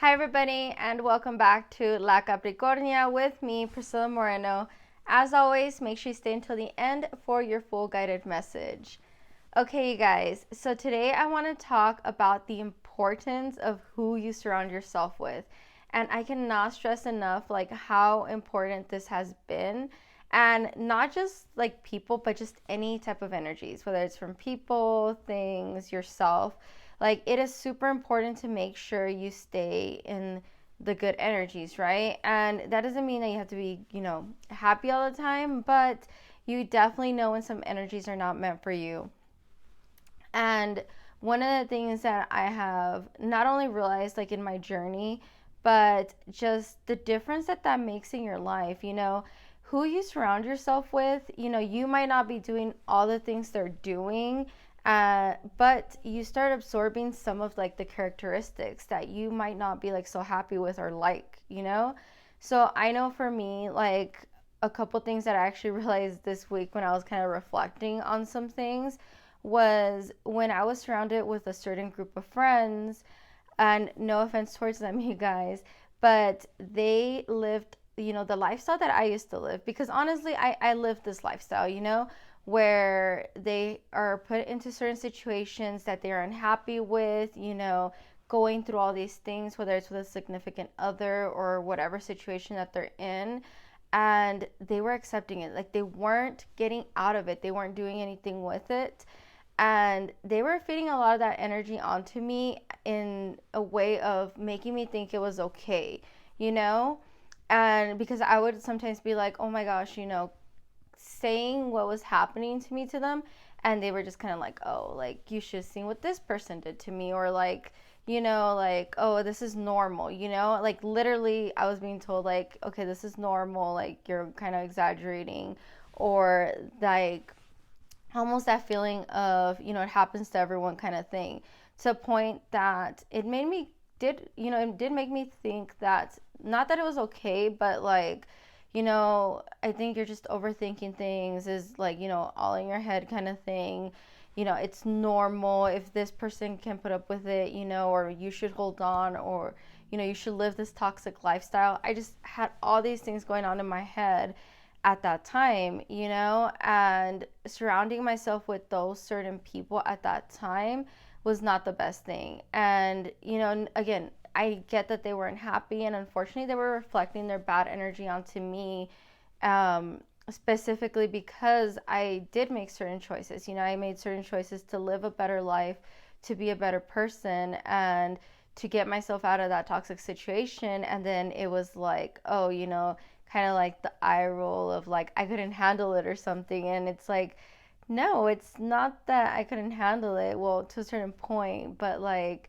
Hi, everybody, and welcome back to La Capricornia with me, Priscilla Moreno. As always, make sure you stay until the end for your full guided message. Okay, you guys, so today I want to talk about the importance of who you surround yourself with. And I cannot stress enough like how important this has been. And not just like people, but just any type of energies, whether it's from people, things, yourself. Like it is super important to make sure you stay in the good energies, right? And that doesn't mean that you have to be, happy all the time, but you definitely know when some energies are not meant for you. And one of the things that I have not only realized like in my journey, but just the difference that that makes in your life, who you surround yourself with, you might not be doing all the things they're doing, but you start absorbing some of like the characteristics that you might not be like so happy with or like. So I know for me, like a couple things that I actually realized this week when I was kind of reflecting on some things was when I was surrounded with a certain group of friends, and no offense towards them, you guys, but they lived, the lifestyle that I used to live. Because honestly, I lived this lifestyle, where they are put into certain situations that they're unhappy with, going through all these things, whether it's with a significant other or whatever situation that they're in. And they were accepting it. Like they weren't getting out of it, they weren't doing anything with it, and they were feeding a lot of that energy onto me in a way of making me think it was okay, you know? And because I would sometimes be like, oh my gosh, saying what was happening to me to them, and they were just kind of like, oh, like you should have seen what this person did to me, or like, like, oh, this is normal, like literally I was being told like, okay, this is normal, like you're kind of exaggerating, or like almost that feeling of, it happens to everyone kind of thing, to a point that it made me did it did make me think that, not that it was okay, but like, I think you're just overthinking things, is like, all in your head kind of thing. It's normal if this person can put up with it, or you should hold on, or you should live this toxic lifestyle. I just had all these things going on in my head at that time, and surrounding myself with those certain people at that time was not the best thing. And, again, I get that they weren't happy, and unfortunately, they were reflecting their bad energy onto me, specifically because I did make certain choices. I made certain choices to live a better life, to be a better person, and to get myself out of that toxic situation. And then it was like, oh, kind of like the eye roll of like I couldn't handle it or something. And it's like, no, it's not that I couldn't handle it. Well, to a certain point, but like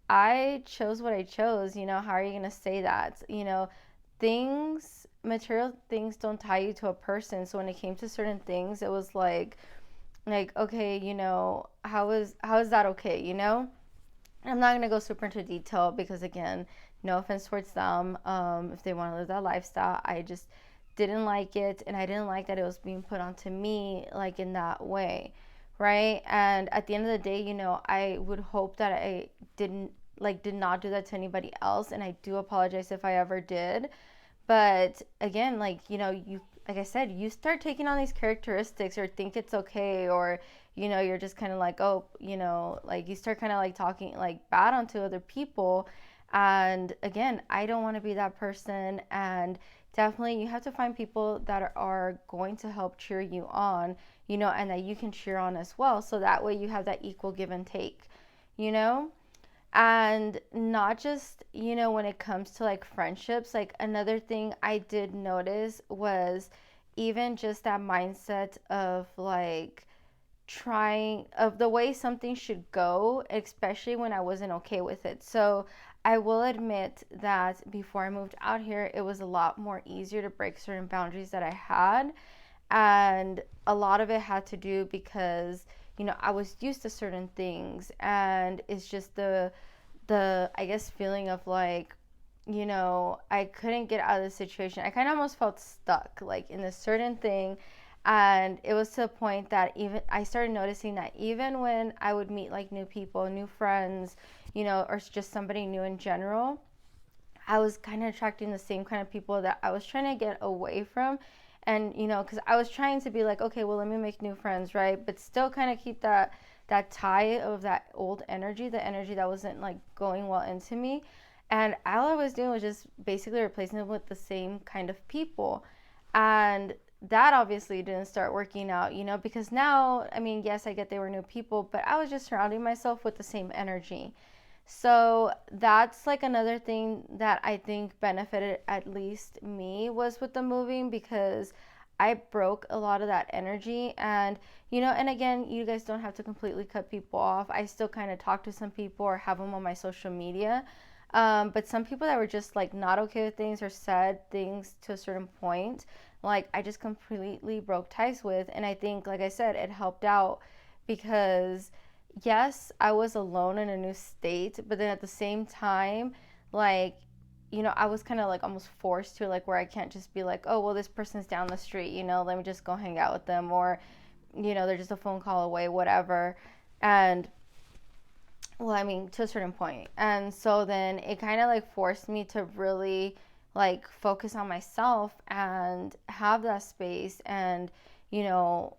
I chose what I chose. How are you going to say that? Things, material things don't tie you to a person. So when it came to certain things, it was like okay, how is that okay, I'm not going to go super into detail because, again, no offense towards them. If they want to live that lifestyle, I just didn't like it. And I didn't like that it was being put onto me like in that way. Right. And at the end of the day, I would hope that I did not do that to anybody else. And I do apologize if I ever did. But again, like, like I said, you start taking on these characteristics or think it's okay, or, you're just kind of like, oh, like you start kind of like talking like bad onto other people. And again, I don't want to be that person. And definitely you have to find people that are going to help cheer you on, and that you can cheer on as well. So that way you have that equal give and take, you know? And not just, when it comes to like friendships, like another thing I did notice was even just that mindset of like trying of the way something should go, especially when I wasn't okay with it. So I will admit that before I moved out here, it was a lot more easier to break certain boundaries that I had. And a lot of it had to do because, I was used to certain things, and it's just the I guess feeling of like, I couldn't get out of the situation. I kind of almost felt stuck like in a certain thing. And it was to the point that even I started noticing that even when I would meet like new people, new friends, or just somebody new in general, I was kind of attracting the same kind of people that I was trying to get away from. And, because I was trying to be like, okay, well, let me make new friends, right? But still kind of keep that tie of that old energy, the energy that wasn't like going well into me. And all I was doing was just basically replacing it with the same kind of people. And that obviously didn't start working out, because now, I mean, yes, I get they were new people, but I was just surrounding myself with the same energy. So that's like another thing that I think benefited at least me was with the moving, because I broke a lot of that energy. And and again, you guys don't have to completely cut people off. I still kind of talk to some people or have them on my social media. But some people that were just like not okay with things or said things to a certain point, like I just completely broke ties with. And I think, like I said, it helped out because yes, I was alone in a new state, but then at the same time, like, I was kind of like almost forced to, like, where I can't just be like, oh, well, this person's down the street, let me just go hang out with them, or, they're just a phone call away, whatever. And, well, I mean, to a certain point. And so then it kind of like forced me to really like focus on myself and have that space and, you know,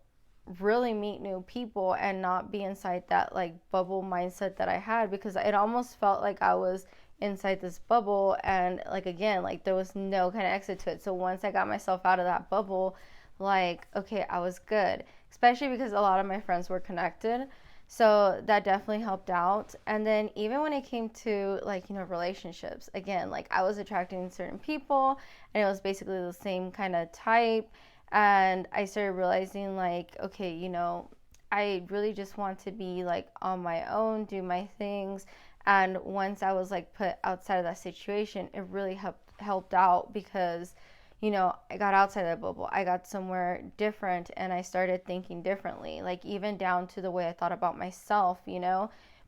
really meet new people and not be inside that like bubble mindset that I had, because it almost felt like I was inside this bubble, and like again, like there was no kind of exit to it. So once I got myself out of that bubble, like okay, I was good, especially because a lot of my friends were connected. So that definitely helped out. And then even when it came to like, relationships, again, like I was attracting certain people and it was basically the same kind of type. And I started realizing like, okay, I really just want to be like on my own, do my things. And once I was like put outside of that situation, it really helped out because I got outside that bubble. I got somewhere different and I started thinking differently, like even down to the way I thought about myself,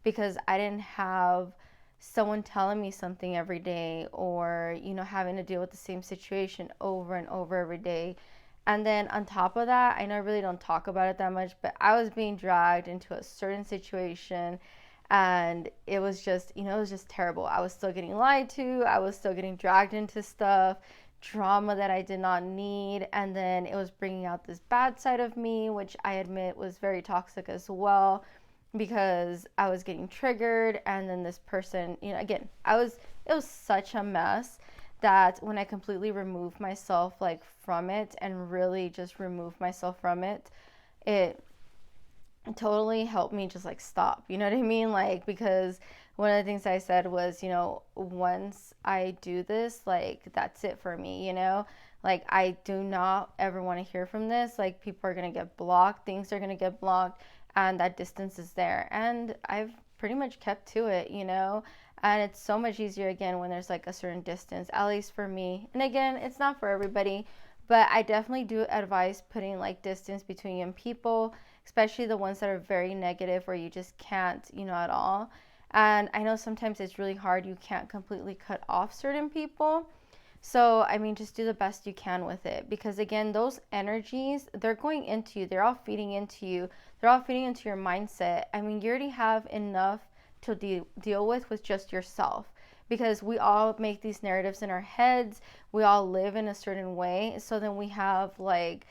because I didn't have someone telling me something every day, or, having to deal with the same situation over and over every day. And then on top of that, I know I really don't talk about it that much, but I was being dragged into a certain situation and it was just, it was just terrible. I was still getting lied to. I was still getting dragged into stuff, drama that I did not need. And then it was bringing out this bad side of me, which I admit was very toxic as well, because I was getting triggered. And then this person, again, it was such a mess that when I completely removed myself like from it and really just removed myself from it, it totally helped me just like stop, you know what I mean? Like, because one of the things I said was, once I do this, like that's it for me, like I do not ever want to hear from this. Like people are going to get blocked, things are going to get blocked, and that distance is there. And I've pretty much kept to it, and it's so much easier again when there's like a certain distance, at least for me. And again, it's not for everybody, but I definitely do advise putting like distance between you and people, especially the ones that are very negative where you just can't, at all. And I know sometimes it's really hard. You can't completely cut off certain people. So, I mean, just do the best you can with it, because again, those energies, they're going into you. They're all feeding into you. They're all feeding into your mindset. I mean, you already have enough to deal with just yourself, because we all make these narratives in our heads. We all live in a certain way. So then we have like,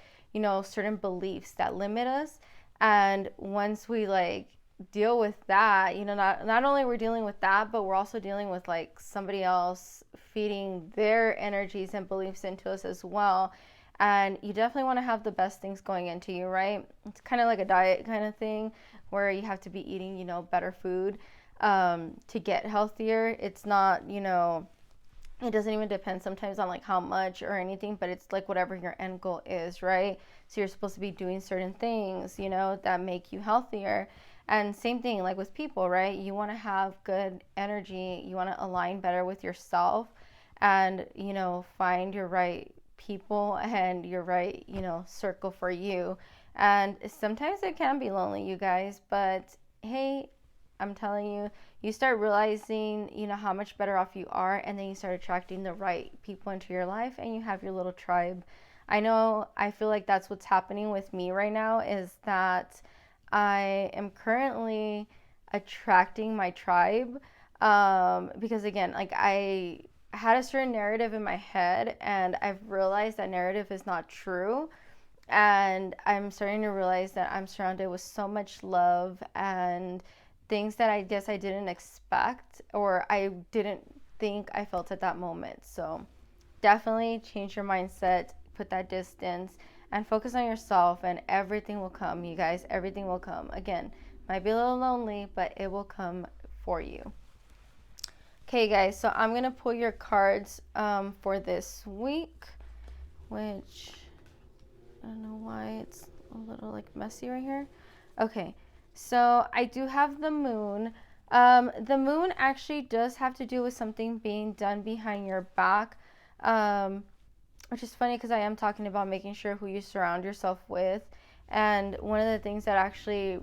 certain beliefs that limit us. And once we like deal with that, not only we're dealing with that, but we're also dealing with like somebody else feeding their energies and beliefs into us as well. And you definitely want to have the best things going into you, right? It's kind of like a diet kind of thing where you have to be eating, better food to get healthier. It's not, it doesn't even depend sometimes on like how much or anything, but it's like whatever your end goal is, right? So you're supposed to be doing certain things, that make you healthier. And same thing like with people, right? You want to have good energy. You want to align better with yourself and, find your right people and your right, circle for you. And sometimes it can be lonely, you guys, but hey, I'm telling you, you start realizing, how much better off you are, and then you start attracting the right people into your life, and you have your little tribe. I feel like that's what's happening with me right now, is that I am currently attracting my tribe, because again, like had a certain narrative in my head, and I've realized that narrative is not true. And I'm starting to realize that I'm surrounded with so much love and things that I guess I didn't expect or I didn't think I felt at that moment. So definitely change your mindset, put that distance, and focus on yourself, and everything will come, you guys. Everything will come. Again, might be a little lonely, but it will come for you. Okay, guys, so I'm going to pull your cards for this week, which I don't know why it's a little like messy right here. Okay, so I do have the moon. The moon actually does have to do with something being done behind your back, which is funny because I am talking about making sure who you surround yourself with. And one of the things that actually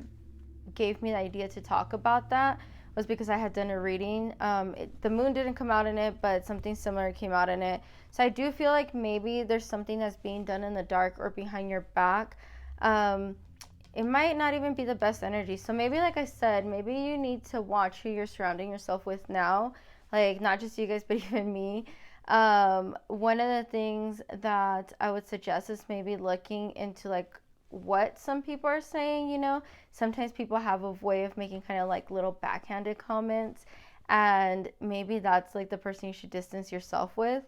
gave me the idea to talk about that was because I had done a reading. The moon didn't come out in it, but something similar came out in it. So I do feel like maybe there's something that's being done in the dark or behind your back. It might not even be the best energy. So maybe, like I said, maybe you need to watch who you're surrounding yourself with now. Like, not just you guys, but even me. One of the things that I would suggest is maybe looking into like what some people are saying, you know. Sometimes people have a way of making kind of like little backhanded comments, and maybe that's like the person you should distance yourself with.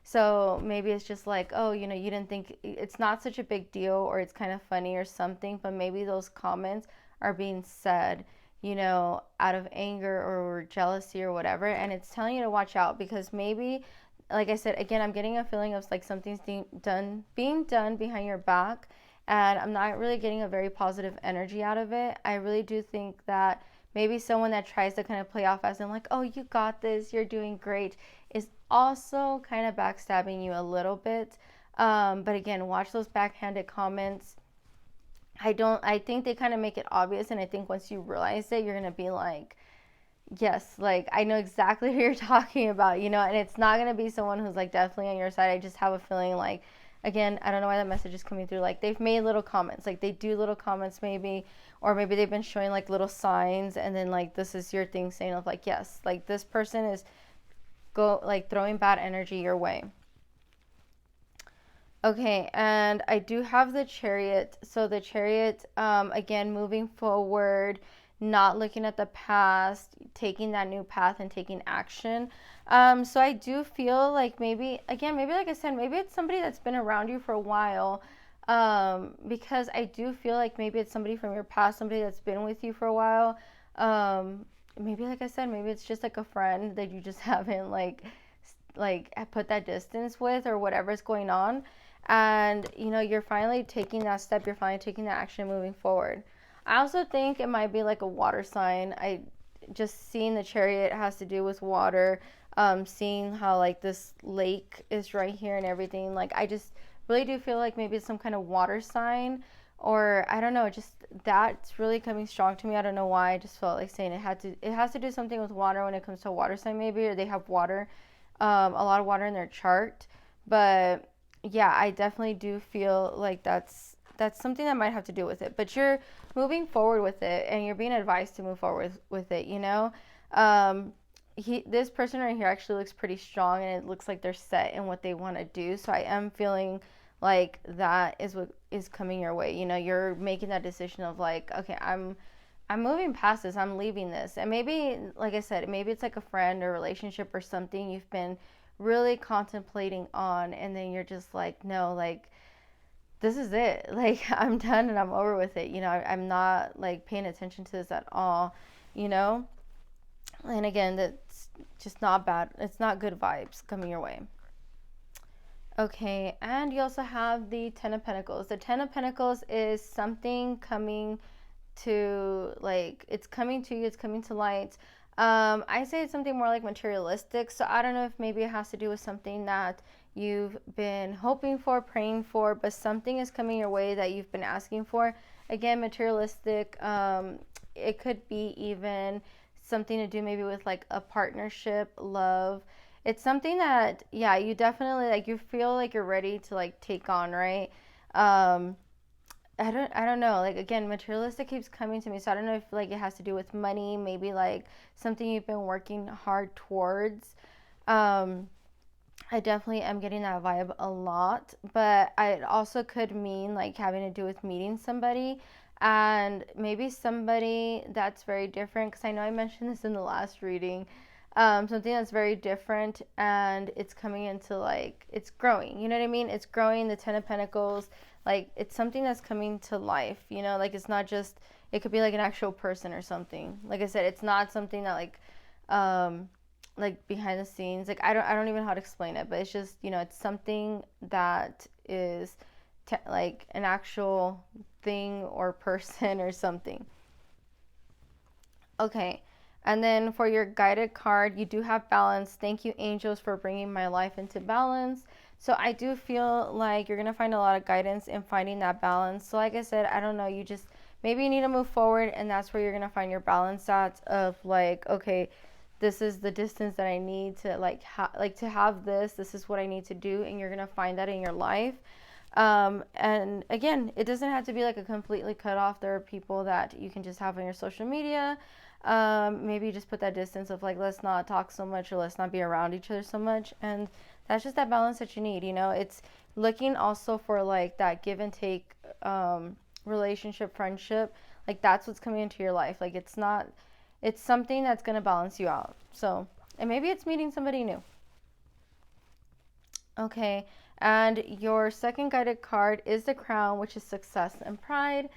So maybe it's just like, oh, you know, you didn't think it's not such a big deal, or it's kind of funny or something, but maybe those comments are being said, you know, out of anger or jealousy or whatever, and it's telling you to watch out because maybe, like I said, again, I'm getting a feeling of like something's being done behind your back, and I'm not really getting a very positive energy out of it. I really do think that maybe someone that tries to kind of play off as in like, oh, you got this, you're doing great, is also kind of backstabbing you a little bit. But again, watch those backhanded comments. I think they kind of make it obvious, and I think once you realize it, you're going to be like, yes, like I know exactly who you're talking about, you know, and it's not going to be someone who's like definitely on your side. I just have a feeling like, again, I don't know why that message is coming through. Like they've made little comments, like they do little comments maybe, or maybe they've been showing like little signs, and then like this is your thing saying of like, yes, like this person is throwing bad energy your way. Okay, and I do have the Chariot. So the Chariot, again, moving forward, not looking at the past, taking that new path and taking action. So I do feel like maybe, again, maybe like I said, maybe it's somebody that's been around you for a while. Because I do feel like maybe it's somebody from your past, somebody that's been with you for a while. Maybe like I said, maybe it's just like a friend that you just haven't like put that distance with or whatever's going on, and you know you're finally taking that step, you're finally taking that action, moving forward. I also think it might be like a water sign. I just seeing the Chariot has to do with water, seeing how like this lake is right here and everything. Like I just really do feel like maybe it's some kind of water sign, or I don't know, just that's really coming strong to me. I don't know why. I just felt like saying it has to do something with water when it comes to a water sign maybe, or they have water, a lot of water in their chart. But yeah, I definitely do feel like that's something that might have to do with it. But you're moving forward with it, and you're being advised to move forward with it, you know. This person right here actually looks pretty strong, and it looks like they're set in what they want to do. So I am feeling like that is what is coming your way. You know, you're making that decision of like, okay, I'm moving past this, I'm leaving this. And maybe, like I said, maybe it's like a friend or relationship or something you've been really contemplating on, and then you're just like, no, like this is it. Like I'm done and I'm over with it. You know, I'm not like paying attention to this at all, you know? And again, that's just not bad. It's not good vibes coming your way. Okay, and you also have the Ten of Pentacles. The Ten of Pentacles is something coming to, like, it's coming to you, it's coming to light. I say it's something more like materialistic. So I don't know if maybe it has to do with something that you've been hoping for, praying for, but something is coming your way that you've been asking for. Again, materialistic. It could be even something to do maybe with like a partnership, love. It's something that, yeah, you definitely like, you feel like you're ready to like take on, right? I don't know. Like again, materialistic keeps coming to me, so I don't know if like it has to do with money, maybe like something you've been working hard towards. I definitely am getting that vibe a lot, but it also could mean like having to do with meeting somebody, and maybe somebody that's very different, because I know I mentioned this in the last reading. Something that's very different, and it's coming into like, it's growing, you know what I mean? It's growing, the Ten of Pentacles, like it's something that's coming to life, you know, like it's not just, it could be like an actual person or something. Like I said, it's not something that like behind the scenes, like I don't even know how to explain it, but it's just, you know, it's something that is like an actual thing or person or something. Okay, and then for your guided card, you do have balance. Thank you, angels, for bringing my life into balance. So I do feel like you're gonna find a lot of guidance in finding that balance. So like I said, I don't know, you just, maybe you need to move forward, and that's where you're gonna find your balance at, of like, okay, this is the distance that I need to like to have this. This is what I need to do, and you're gonna find that in your life. And again, it doesn't have to be like a completely cut off. There are people that you can just have on your social media. Maybe just put that distance of like, let's not talk so much, or let's not be around each other so much. And that's just that balance that you need. You know, it's looking also for like that give and take relationship, friendship. Like that's what's coming into your life. Like it's not, it's something that's going to balance you out. So, and maybe it's meeting somebody new. Okay, and your second guided card is the Crown, which is success and pride.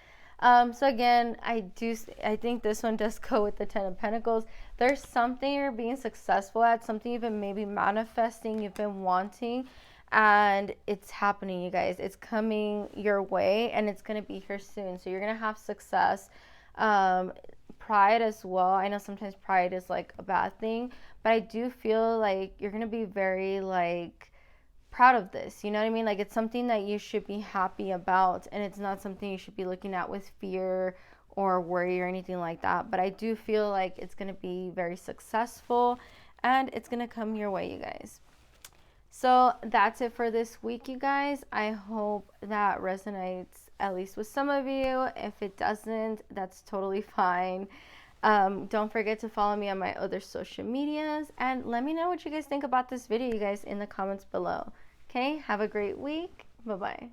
So again, I think this one does go with the Ten of Pentacles. There's something you're being successful at, something you've been maybe manifesting, you've been wanting, and it's happening, you guys. It's coming your way, and it's gonna be here soon. So you're gonna have success. Pride as well. I know sometimes pride is like a bad thing, but I do feel like you're gonna be very like proud of this, you know what I mean? Like it's something that you should be happy about, and it's not something you should be looking at with fear or worry or anything like that. But I do feel like it's going to be very successful, and it's going to come your way, you guys. So that's it for this week, you guys. I hope that resonates at least with some of you. If it doesn't, that's totally fine. Don't forget to follow me on my other social medias, and let me know what you guys think about this video, you guys, in the comments below. Okay, have a great week. Bye-bye.